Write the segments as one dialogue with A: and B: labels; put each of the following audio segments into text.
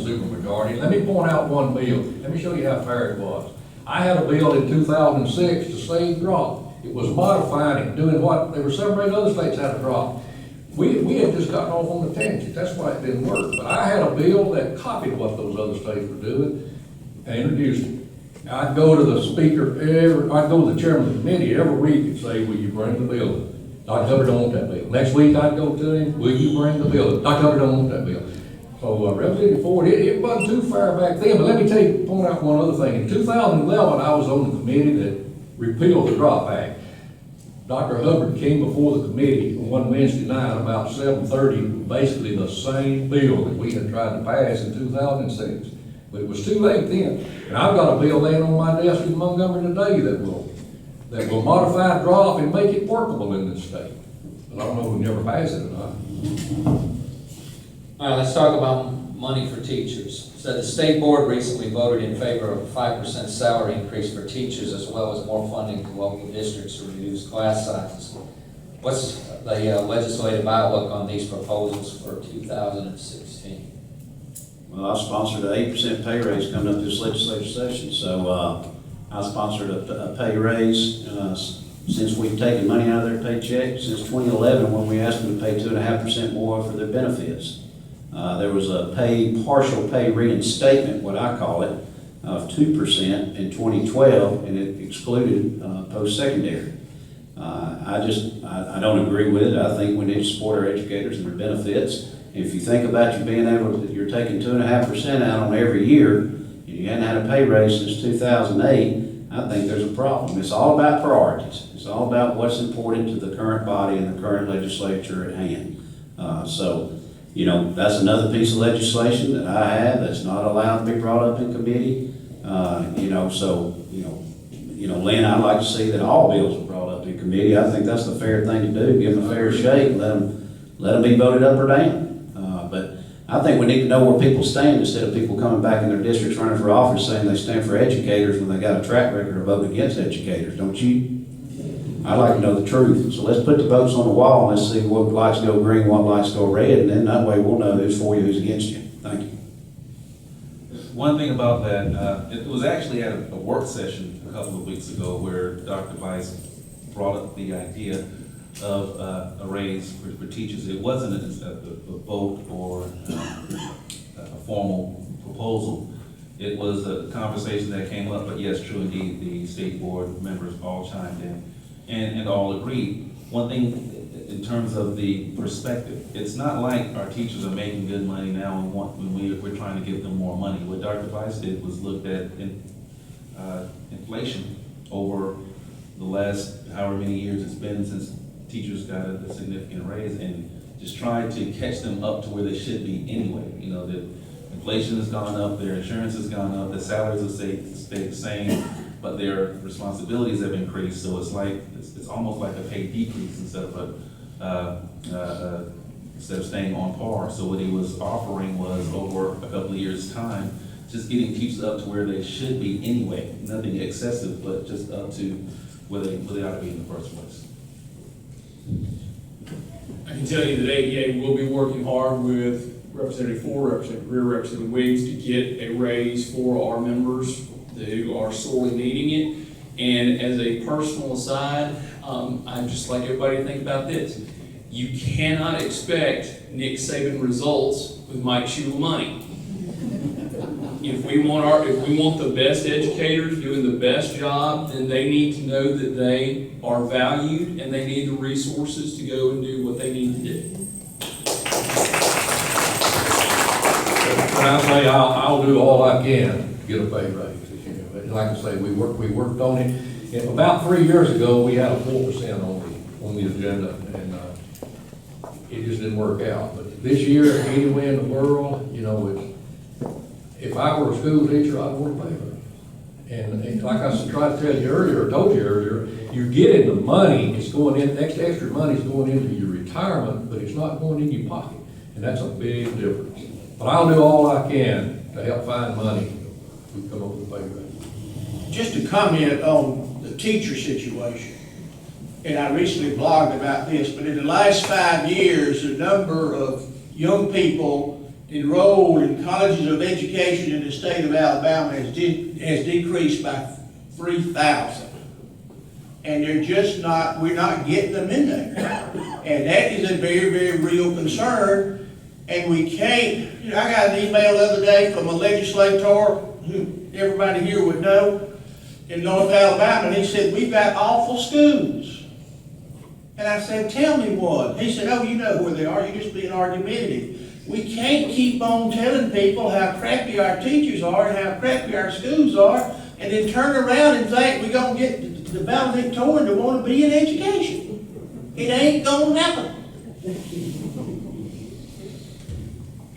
A: supermajority. Let me point out one bill. Let me show you how fair it was. I had a bill in 2006 to save drop. It was modifying it, doing what, there were several other states had a drop. We had just gotten off on the tangent, that's why it didn't work. But I had a bill that copied what those other states were doing and introduced it. I'd go to the speaker, I'd go to the chairman of the committee every week and say, will you bring the bill? Dr. Hubbard don't want that bill. Next week I'd go to him, will you bring the bill? Dr. Hubbard don't want that bill. So Representative Ford, it wasn't too far back then, but let me point out one other thing. In 2011, I was on the committee that repealed the Drop Act. Dr. Hubbard came before the committee one Wednesday night about 7:30, basically the same bill that we had tried to pass in 2006. But it was too late then. And I've got a bill laying on my desk in Montgomery today that will modify drop and make it workable in this state. But I don't know if we never pass it or not.
B: All right, let's talk about money for teachers. So the state board recently voted in favor of a 5% salary increase for teachers, as well as more funding to local districts to reduce class sizes. What's the legislative outlook on these proposals for 2016?
C: Well, I sponsored an 8% pay raise coming up this legislative session, so I sponsored a pay raise since we've taken money out of their paycheck since 2011 when we asked them to pay 2.5% more for their benefits. There was a partial pay reinstatement, what I call it, of 2% in 2012, and it excluded post-secondary. I don't agree with it. I think we need to support our educators and their benefits. If you think about you being able to, you're taking 2.5% out on every year, and you hadn't had a pay raise since 2008, I think there's a problem. It's all about priorities. It's all about what's important to the current body and the current legislature at hand. You know, that's another piece of legislation that I have that's not allowed to be brought up in committee. Lynn, I'd like to see that all bills are brought up in committee. I think that's the fair thing to do, give them a fair shake, let them be voted up or down. But I think we need to know where people stand instead of people coming back in their districts running for office saying they stand for educators when they got a track record of voting against educators, don't you? I'd like to know the truth. So let's put the votes on the wall and let's see what lights go green, what lights go red, and then that way we'll know who's for you, who's against you. Thank you.
D: One thing about that, it was actually at a work session a couple of weeks ago where Dr. Weiss brought up the idea of a raise for teachers. It wasn't a vote or a formal proposal. It was a conversation that came up, but yes, true indeed, the state board members all chimed in and all agreed. One thing in terms of the perspective, it's not like our teachers are making good money now and we're trying to give them more money. What Dr. Weiss did was looked at inflation over the last however many years it's been since teachers got a significant raise and just tried to catch them up to where they should be anyway. You know, the inflation has gone up, their insurance has gone up, the salaries have stayed the same, but their responsibilities have increased. So it's almost like a pay decrease instead of staying on par. So what he was offering was over a couple of years' time, just getting teachers up to where they should be anyway. Nothing excessive, but just up to where they ought to be in the first place.
E: I can tell you that AEA will be working hard with Representative Ford, Representative Greer, Representative Weeks to get a raise for our members who are sorely needing it. And as a personal aside, I'd just like everybody to think about this. You cannot expect Nick Saban results with Mike Shula money. If we want the best educators doing the best job, then they need to know that they are valued and they need the resources to go and do what they need to do.
A: And I'll say, I'll do all I can to get a pay raise. Like I say, we worked on it. And about 3 years ago, we had a 4% on the agenda, and it just didn't work out. But this year, anywhere in the world, you know, if I were a school teacher, I'd want a pay raise. And like I tried to tell you earlier, or told you earlier, you're getting the money, it's going in, extra money is going into your retirement, but it's not going in your pocket. And that's a big difference. But I'll do all I can to help find money to come up with a pay raise.
F: Just to comment on the teacher situation, and I recently blogged about this, but in the last 5 years, the number of young people enrolled in colleges of education in the state of Alabama has decreased by 3,000. And they're just not, we're not getting them in there. And that is a very, very real concern. And we can't, I got an email the other day from a legislator who everybody here would know in North Alabama, and he said, we've got awful schools. And I said, tell me one. He said, oh, you know where they are, you're just being argumentative. We can't keep on telling people how crappy our teachers are and how crappy our schools are, and then turn around and think we're going to get the valedictorian to want to be in education. It ain't going to happen.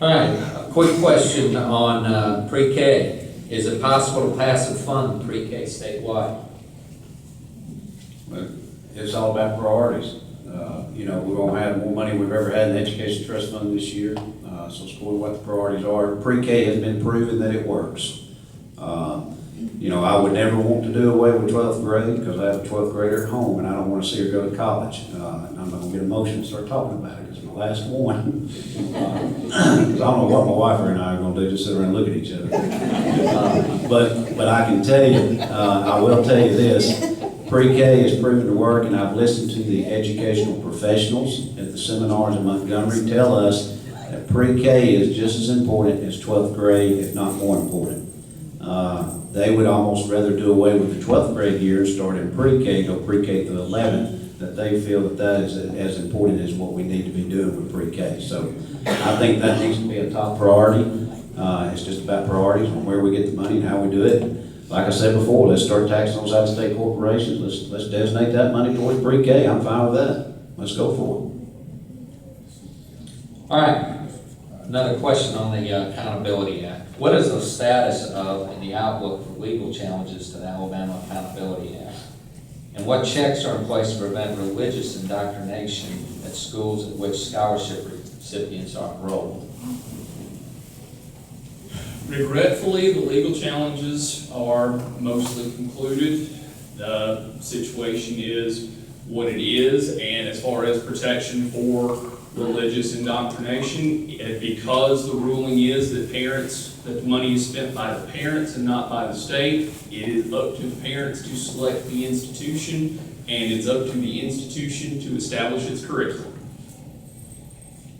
B: All right, a quick question on pre-K. Is it possible to pass and fund pre-K statewide?
C: But it's all about priorities. You know, we're gonna have more money we've ever had in the Education Trust Fund this year. So it's going what the priorities are. Pre-K has been proven that it works. You know, I would never want to do away with 12th grade because I have a 12th grader at home and I don't want to see her go to college. And I'm not gonna get emotional and start talking about it because it's my last one. Because I don't know what my wife and I are gonna do, just sit around and look at each other. But I can tell you, I will tell you this, pre-K is proven to work, and I've listened to the educational professionals at the seminars in Montgomery tell us that pre-K is just as important as 12th grade, if not more important. They would almost rather do away with the 12th grade year and start in pre-K, go pre-K through 11, that they feel that that is as important as what we need to be doing with pre-K. So I think that needs to be a top priority. It's just about priorities on where we get the money and how we do it. Like I said before, let's start taxing those out-of-state corporations. Let's designate that money towards pre-K. I'm fine with that. Let's go for it.
B: All right, another question on the Accountability Act. What is the status of and the outlook for legal challenges to the Alabama Accountability Act? And what checks are in place to prevent religious indoctrination at schools at which scholarship recipients are enrolled?
E: Regretfully, the legal challenges are mostly concluded. The situation is what it is, and as far as protection for religious indoctrination, because the ruling is that the money is spent by the parents and not by the state, it is up to the parents to select the institution, and it's up to the institution to establish its curriculum.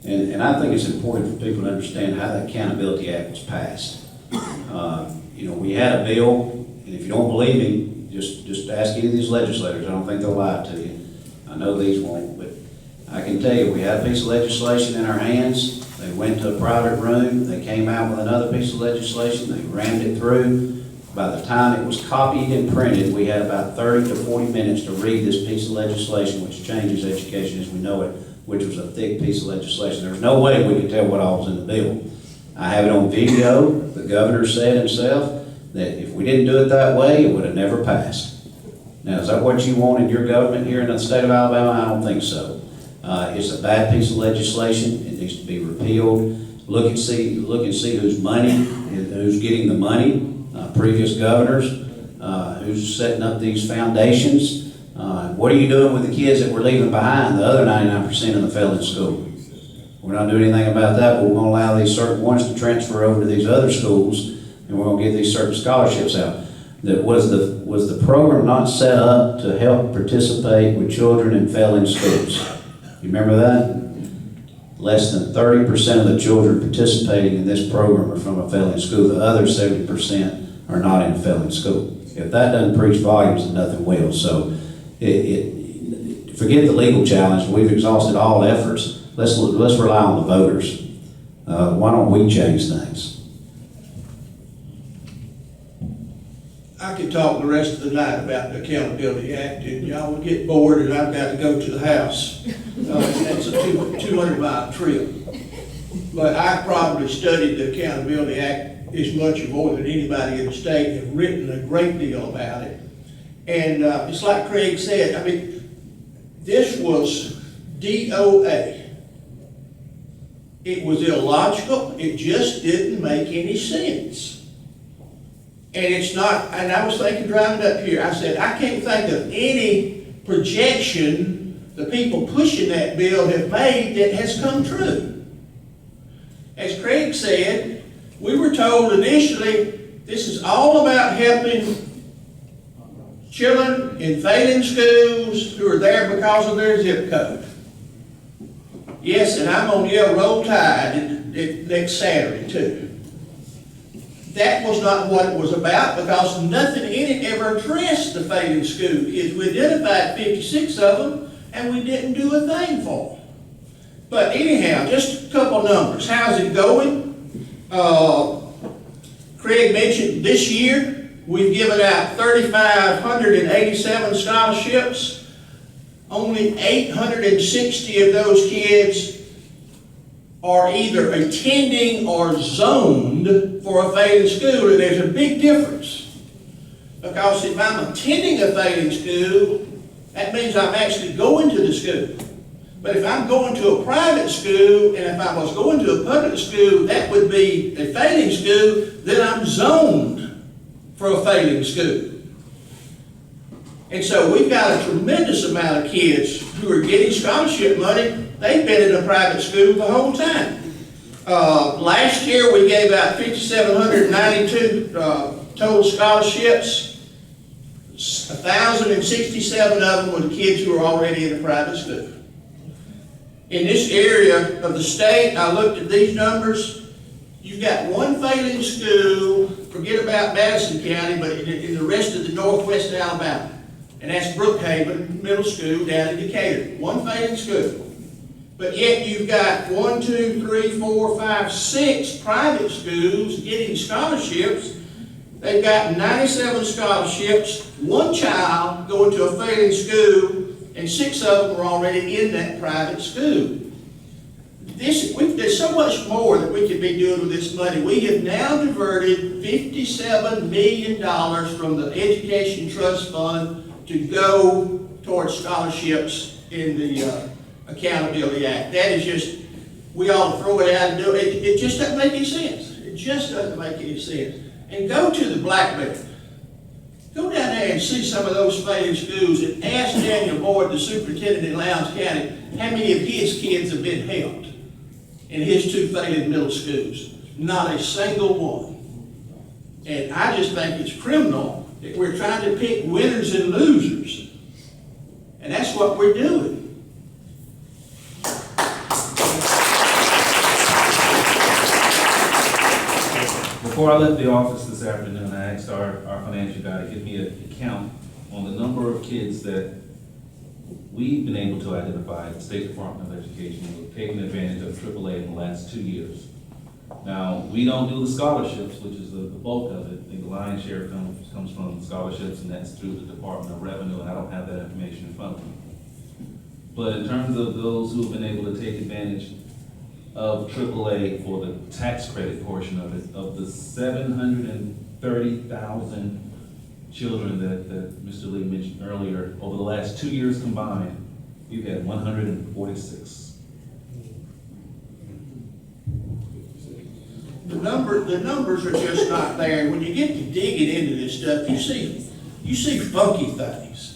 C: And I think it's important for people to understand how the Accountability Act was passed. You know, we had a bill, and if you don't believe me, just ask any of these legislators. I don't think they'll lie to you. I know these won't, but I can tell you, we had a piece of legislation in our hands. They went to a private room. They came out with another piece of legislation. They rammed it through. By the time it was copied and printed, we had about 30 to 40 minutes to read this piece of legislation, which changes education as we know it, which was a thick piece of legislation. There was no way we could tell what all was in the bill. I have it on video. The governor said himself that if we didn't do it that way, it would have never passed. Now, is that what you want in your government here in the state of Alabama? I don't think so. It's a bad piece of legislation. It needs to be repealed. Look and see who's getting the money. Previous governors, who's setting up these foundations. What are you doing with the kids that we're leaving behind, the other 99% of the failing school? We're not doing anything about that, but we're going to allow these certain ones to transfer over to these other schools, and we're going to give these certain scholarships out. Was the program not set up to help participate with children in failing schools? You remember that? Less than 30% of the children participating in this program are from a failing school. The other 70% are not in a failing school. If that doesn't preach volumes, then nothing will. So forget the legal challenge. We've exhausted all efforts. Let's rely on the voters. Why don't we change things?
F: I could talk the rest of the night about the Accountability Act, and y'all would get bored, and I've got to go to the house. That's a 200-mile trip. But I probably studied the Accountability Act as much or more than anybody in the state, and written a great deal about it. And it's like Craig said, I mean, this was DOA. It was illogical. It just didn't make any sense. And it's not, and I was thinking driving up here, I said, I can't think of any projection the people pushing that bill have made that has come true. As Craig said, we were told initially, this is all about helping children in failing schools who are there because of their zip code. Yes, and I'm gonna yell roll tide next Saturday too. That was not what it was about, because nothing in it ever addressed the failing school kids. We identified 56 of them, and we didn't do a thing for them. But anyhow, just a couple numbers. How's it going? Craig mentioned this year, we've given out 3,587 scholarships. Only 860 of those kids are either attending or zoned for a failing school, and there's a big difference. Because if I'm attending a failing school, that means I'm actually going to the school. But if I'm going to a private school, and if I was going to a public school, that would be a failing school, then I'm zoned for a failing school. And so we've got a tremendous amount of kids who are getting scholarship money. They've been in a private school the whole time. Last year, we gave out 5,792 total scholarships. 1,067 of them were the kids who were already in a private school. In this area of the state, I looked at these numbers. You've got one failing school, forget about Madison County, but in the rest of the northwest Alabama. And that's Brookhaven Middle School down in Decatur. One failing school. But yet you've got 6 private schools getting scholarships. They've got 97 scholarships, one child going to a failing school, and 6 of them are already in that private school. There's so much more that we could be doing with this money. We have now diverted $57 million from the Education Trust Fund to go towards scholarships in the Accountability Act. That is just, we ought to throw it out and do it. It just doesn't make any sense. It just doesn't make any sense. And go to the Black Belt. Go down there and see some of those failing schools and ask Daniel Boyd, the superintendent in Lowndes County, how many of his kids have been helped in his 2 failing middle schools. Not a single one. And I just think it's criminal that we're trying to pick winners and losers. And that's what we're doing.
D: Before I left the office this afternoon, I asked our financial guy to give me a count on the number of kids that we've been able to identify at the State Department of Education who have taken advantage of AAA in the last 2 years. Now, we don't do the scholarships, which is the bulk of it. I think the lion's share comes from scholarships, and that's through the Department of Revenue, and I don't have that information in front of me. But in terms of those who have been able to take advantage of AAA for the tax credit portion of it, of the 730,000 children that Mr. Lee mentioned earlier, over the last 2 years combined, we've had 146.
F: The numbers are just not there. When you get to digging into this stuff, you see funky things.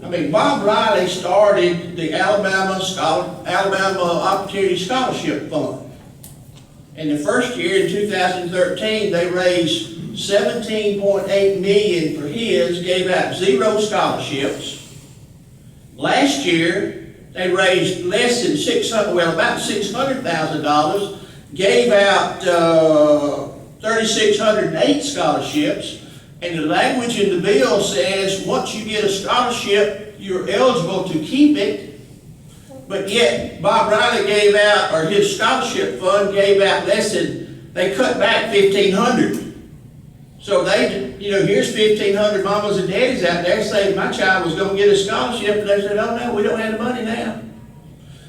F: I mean, Bob Riley started the Alabama Opportunity Scholarship Fund. And the first year, in 2013, they raised $17.8 million for his, gave out 0 scholarships. Last year, they raised less than about $600,000, gave out 3,608 scholarships. And the language in the bill says once you get a scholarship, you're eligible to keep it. But yet, Bob Riley gave out, or his scholarship fund gave out they cut back 1,500. So here's 1,500 mamas and daddies out there saying my child was going to get a scholarship, and they said, oh no, we don't have the money now.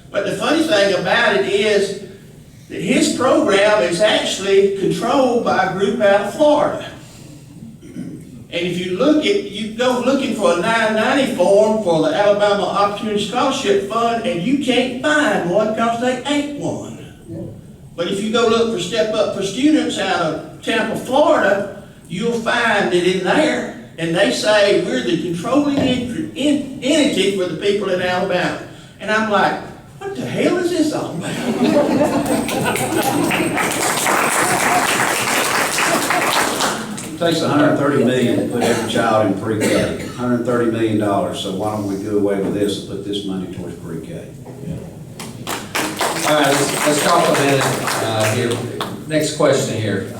F: But the funny thing about it is that his program is actually controlled by a group out of Florida. And if you go looking for a 990 form for the Alabama Opportunity Scholarship Fund, and you can't find one because they ain't one. But if you go look for Step Up for Students out of Tampa, Florida, you'll find it in there. And they say we're the controlling entity for the people in Alabama. And I'm like, What the hell is this all about?
C: It takes $130 million to put every child in pre-K, $130 million, so why don't we do away with this and put this money towards pre-K?
B: All right, let's talk a minute here. Next question here.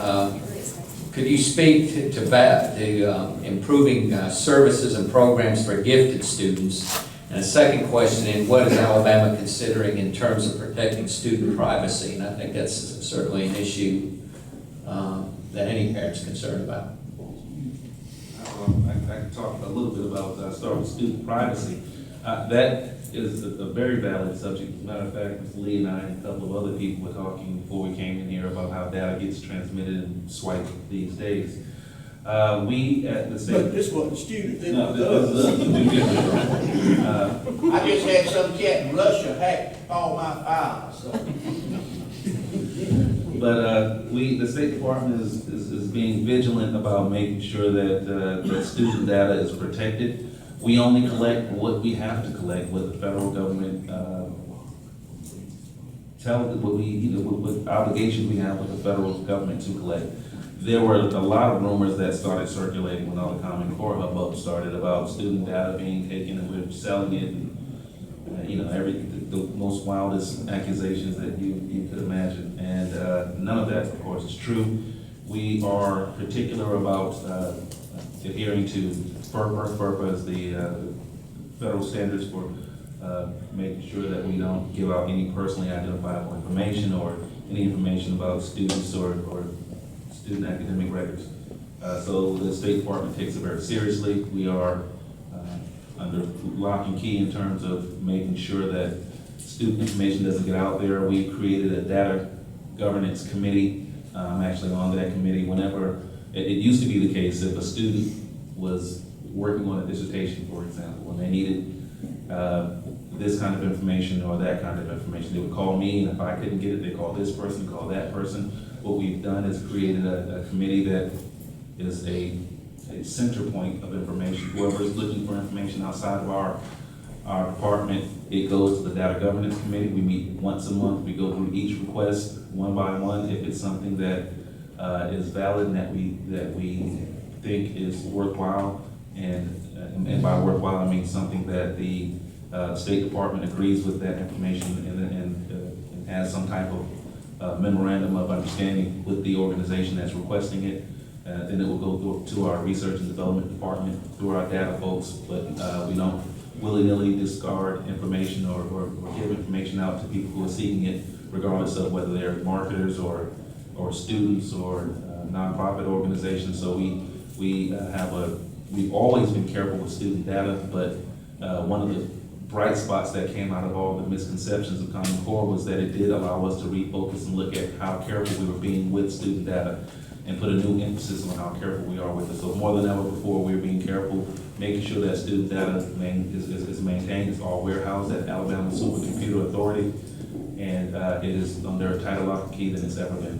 B: Could you speak to improving services and programs for gifted students? And a second question is, what is Alabama considering in terms of protecting student privacy? And I think that's certainly an issue that any parent's concerned about.
D: I can talk a little bit about, start with student privacy. That is a very valid subject. As a matter of fact, Ms. Lee and I and a couple of other people were talking before we came in here about how data gets transmitted and swiped these days. We at the
F: But
D: state.
F: this wasn't student, this
D: No,
F: was
D: this
F: us.
D: is
F: I just had some cat in Russia hack all my files, so.
D: But the State Department is being vigilant about making sure that that student data is protected. We only collect what we have to collect, what the federal government what obligations we have with the federal government to collect. There were a lot of rumors that started circulating when all the Common Core hubbub started about student data being taken and we're selling it, and the most wildest accusations that you could imagine. And none of that, of course, is true. We are particular about adhering to FERPA. FERPA is the federal standards for making sure that we don't give out any personally identifiable information or any information about students or student academic records. So the State Department takes it very seriously. We are under lock and key in terms of making sure that student information doesn't get out there. We created a data governance committee. I'm actually on that committee. Whenever, it used to be the case if a student was working on a dissertation, for example, and they needed this kind of information or that kind of information, they would call me, and if I couldn't get it, they call this person, call that person. What we've done is created a committee that is a center point of information. Whoever is looking for information outside of our department, it goes to the Data Governance Committee. We meet once a month. We go through each request one by one. If it's something that is valid and that we think is worthwhile, and by worthwhile I mean something that the State Department agrees with that information and has some type of memorandum of understanding with the organization that's requesting it. Then it will go to our research and development department, through our data folks, but we don't willy-nilly discard information or give information out to people who are seeking it, regardless of whether they're marketers or students or nonprofit organizations. So we've always been careful with student data, but one of the bright spots that came out of all the misconceptions of Common Core was that it did allow us to refocus and look at how careful we were being with student data and put a new emphasis on how careful we are with it. So more than ever before, we're being careful, making sure that student data is maintained. It's all warehoused at Alabama Supercomputer Authority, and it is under a tighter lock and key than it's ever been.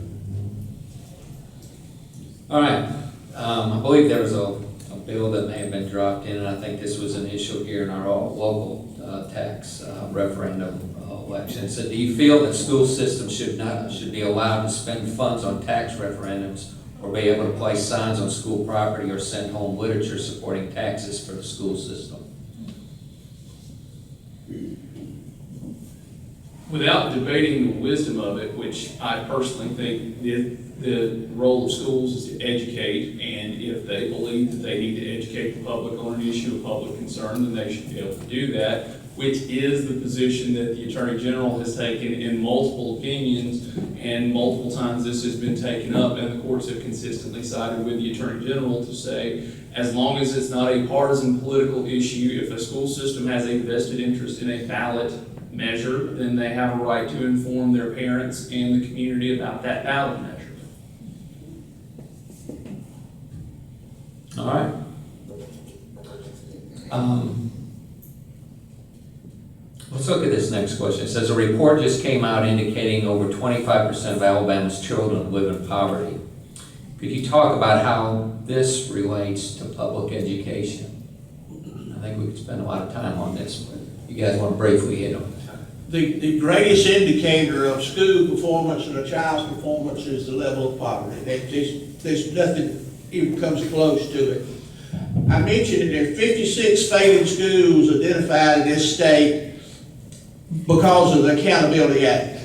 B: All right, I believe there was a bill that may have been dropped in, and I think this was an issue here in our local tax referendum election. So do you feel that school systems should be allowed to spend funds on tax referendums or be able to place signs on school property or send home literature supporting taxes for the school system?
E: Without debating the wisdom of it, which I personally think the role of schools is to educate, and if they believe that they need to educate the public on an issue of public concern, then they should be able to do that, which is the position that the Attorney General has taken in multiple opinions, and multiple times this has been taken up, and the courts have consistently sided with the Attorney General to say, as long as it's not a partisan political issue, if a school system has a vested interest in a ballot measure, then they have a right to inform their parents and the community about that ballot measure.
B: All right. Let's look at this next question. It says a report just came out indicating over 25% of Alabama's children live in poverty. Could you talk about how this relates to public education? I think we could spend a lot of time on this, but you guys want to briefly hit on it.
F: the greatest indicator of school performance and a child's performance is the level of poverty. There's nothing even comes close to it. I mentioned that there are 56 failing schools identified in this state because of the Accountability Act.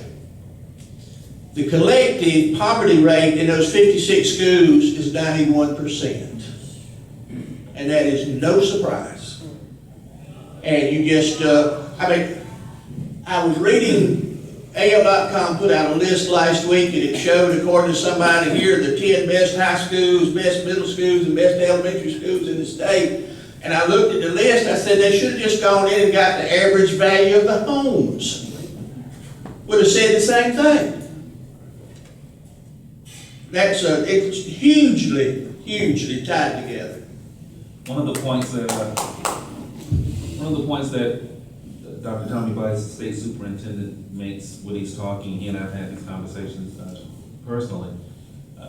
F: The collective poverty rate in those 56 schools is 91%. And that is no surprise. And you just, I was reading, AL.com put out a list last week, and it showed, according to somebody here, the 10 best high schools, best middle schools, and best elementary schools in the state. And I looked at the list, I said they should have just gone in and got the average value of the homes. Would have said the same thing. It's hugely tied together.
D: One of the points that Dr. Tommy Bice, State Superintendent, makes when he's talking, he and I've had these conversations personally.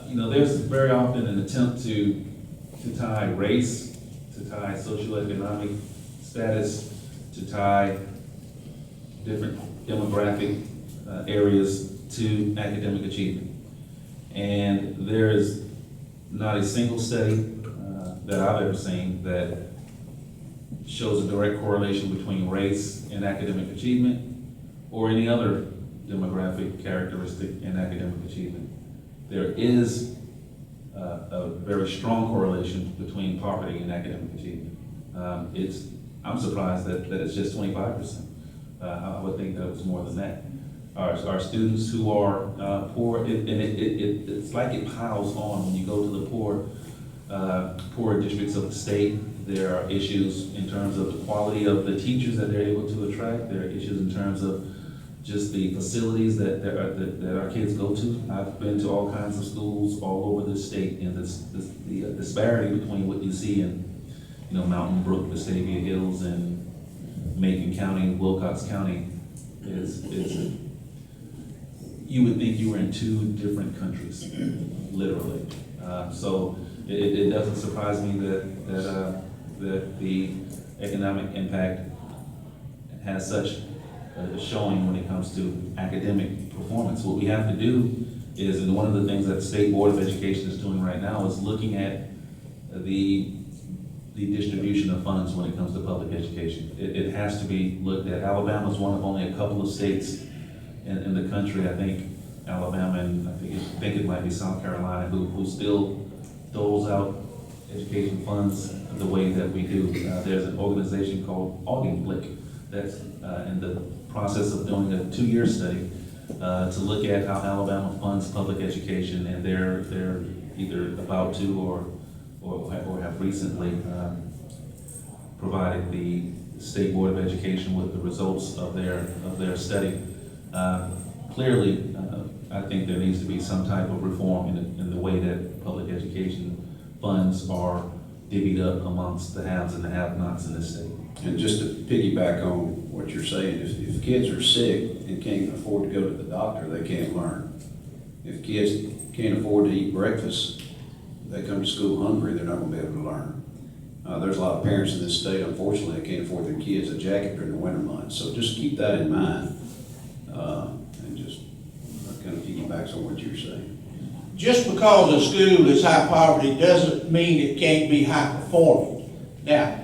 D: There's very often an attempt to tie race, to tie socioeconomic status, to tie different demographic areas to academic achievement. And there is not a single study that I've ever seen that shows a direct correlation between race and academic achievement or any other demographic characteristic in academic achievement. There is a very strong correlation between poverty and academic achievement. I'm surprised that it's just 25%. I would think that it was more than that. Our students who are poor, it's like it piles on when you go to the poor districts of the state. There are issues in terms of the quality of the teachers that they're able to attract. There are issues in terms of just the facilities that our kids go to. I've been to all kinds of schools all over the state, and the disparity between what you see in Mountain Brook, Vestavia Hills, and Macon County, Wilcox County is you would think you were in two different countries, literally. So it doesn't surprise me that the economic impact has such a showing when it comes to academic performance. What we have to do is, and one of the things that the State Board of Education is doing right now is looking at the distribution of funds when it comes to public education. It has to be looked at. Alabama is one of only a couple of states in the country, I think Alabama and I think it might be South Carolina, who still doles out education funds the way that we do. There's an organization called Augenblick that's in the process of doing a 2-year study to look at how Alabama funds public education, and they're either about to or have recently provided the State Board of Education with the results of their study. Clearly, I think there needs to be some type of reform in the way that public education funds are divvied up amongst the haves and the have-nots in this state.
C: And just to piggyback on what you're saying, if kids are sick and can't afford to go to the doctor, they can't learn. If kids can't afford to eat breakfast, they come to school hungry, they're not gonna be able to learn. There's a lot of parents in this state, unfortunately, that can't afford their kids a jacket during the winter months. So just keep that in mind. And just kind of piggybacks on what you're saying.
F: Just because a school is high poverty doesn't mean it can't be high performing. Now,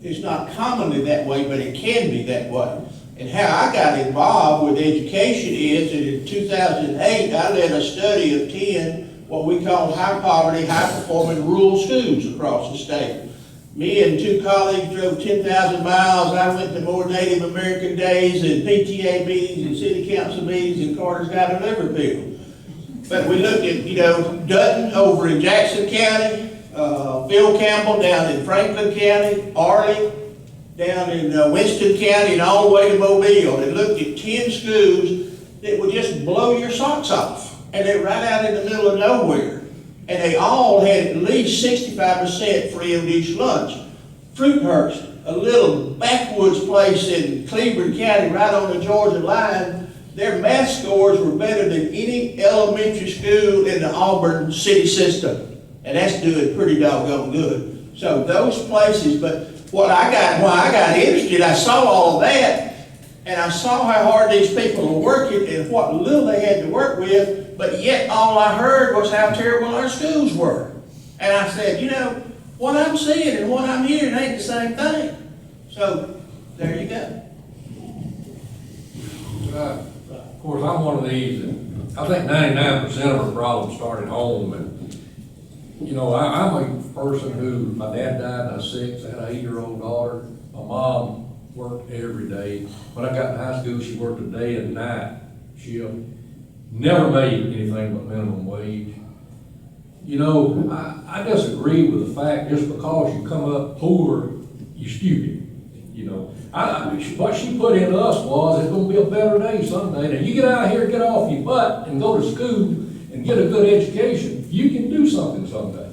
F: it's not commonly that way, but it can be that way. And how I got involved with education is that in 2008, I led a study of 10 what we call high poverty, high performing rural schools across the state. Me and 2 colleagues drove 10,000 miles. I went to more Native American days and PTA meetings and city council meetings in Cartersville and Liverpool. But we looked at, Dutton over in Jackson County, Phil Campbell down in Franklin County, Arley down in Winston County, and all the way to Mobile. And looked at 10 schools that would just blow your socks off. And they're right out in the middle of nowhere. And they all had at least 65% free and reduced lunch. Fruithurst, a little backwoods place in Cleveland County, right on the Georgia line, their math scores were better than any elementary school in the Auburn city system. And that's doing pretty doggone good. So those places, but why I got interested, I saw all of that, And I saw how hard these people were working and what little they had to work with, but yet all I heard was how terrible our schools were. And I said, you know, what I'm seeing and what I'm hearing ain't the same thing. So, there you go.
A: Of course, I'm one of these, and I think 99% of our problems start at home, and, you know, I'm a person who, my dad died when I was 6, I had an 8-year-old daughter, my mom worked every day. When I got to high school, she worked a day and night shift, never made anything but minimum wage. You know, I disagree with the fact just because you come up poor, you're stupid, you know. What she put into us was, it's gonna be a better day someday. Now, you get out of here, get off your butt, and go to school and get a good education, you can do something someday.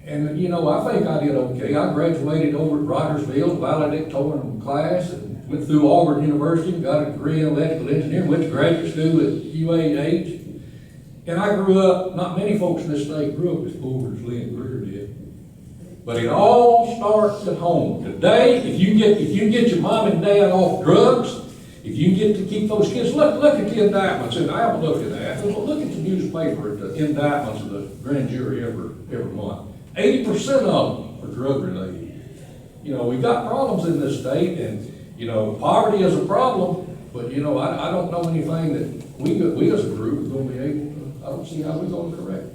A: And, you know, I think I did okay. I graduated over at Rogersville, valedictorian class, and went through Auburn University, and got a degree in electrical engineering, went to graduate school at UAH. And I grew up, not many folks in this state grew up as poor as Lynn Greer did. But it all starts at home. Today, if you can get your mom and dad off drugs, if you can get to keep those kids, look at the indictments, and I haven't looked at that, but look at the newspaper, at the indictments of the grand jury every month. 80% of them are drug related. You know, we've got problems in this state, and, you know, poverty is a problem, but, you know, I don't know anything that we as a group are gonna be able to, I don't see how we're gonna correct it.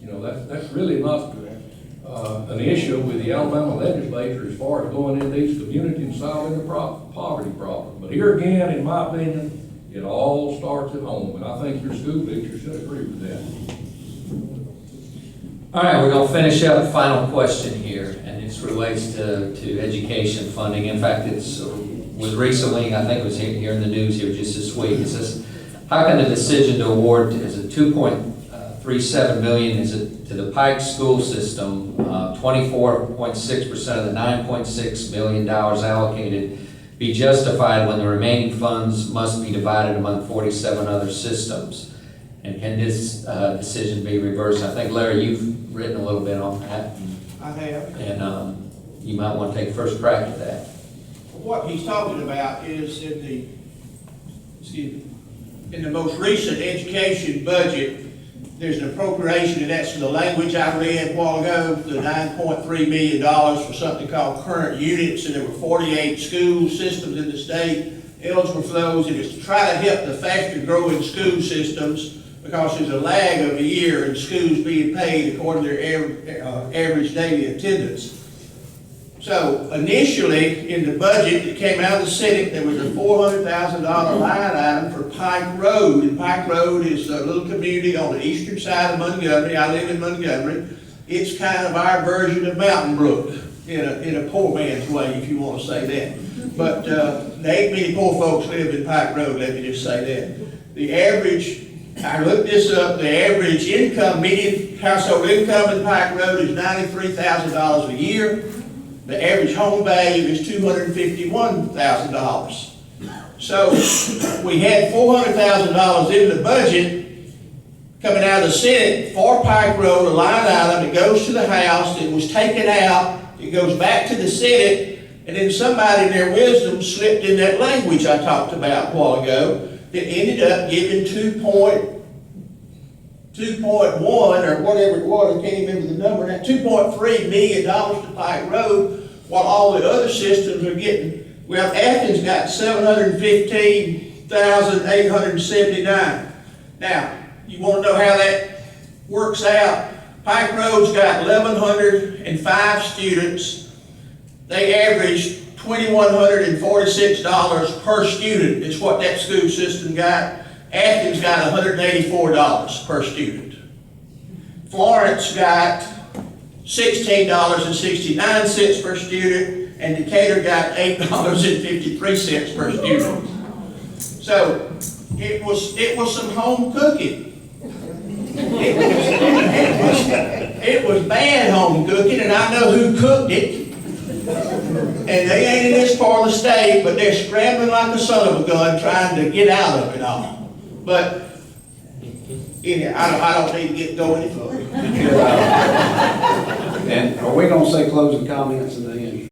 A: You know, that's really not an issue with the Alabama legislature as far as going into each community and solving the poverty problem. But here again, in my opinion, it all starts at home, and I think your school teacher should agree with that.
B: All right, we're gonna finish up the final question here, and it relates to education funding. In fact, was recently, I think it was here in the news here just this week. It says, how can the decision to award, is it $2.37 million, is it to the Pike school system, 24.6% of the $9.6 million allocated, be justified when the remaining funds must be divided among 47 other systems? And can this decision be reversed? I think, Larry, you've written a little bit on that.
F: I have.
B: And you might want to take first crack at that.
F: What he's talking about is in the most recent education budget, there's an appropriation, and that's for the language I read a while ago, the $9.3 million for something called current units, and there were 48 school systems in the state eligible for those, and it's to try to help the faster growing school systems because there's a lag of a year in schools being paid according to their average daily attendance. So initially, in the budget that came out of the Senate, there was a $400,000 line item for Pike Road. And Pike Road is a little community on the eastern side of Montgomery. I live in Montgomery. It's kind of our version of Mountain Brook in a poor man's way, if you want to say that. But there ain't many poor folks live in Pike Road, let me just say that. The average, I looked this up, the average income, median household income in Pike Road is $93,000 a year. The average home value is $251,000. So we had $400,000 in the budget coming out of the Senate for Pike Road, a line item that goes to the House, it was taken out, it goes back to the Senate, and then somebody in their wisdom slipped in that language I talked about a while ago that ended up giving 2.1 or whatever it was, I can't even remember the number, that $2.3 million to Pike Road, while all the other systems are getting, well, Athens got $715,879. Now, you want to know how that works out? Pike Road's got 1,105 students. They average $2,146 per student is what that school system got. Athens got $184 per student. Florence got $16.69 per student, and Decatur got $8.53 per student. So it was some home cooking. It was bad home cooking, and I know who cooked it. And they ain't in this part of the state, but they're scrambling like a son of a gun trying to get out of it all. But I don't need to go any further.
C: And are we gonna say closing comments at the end?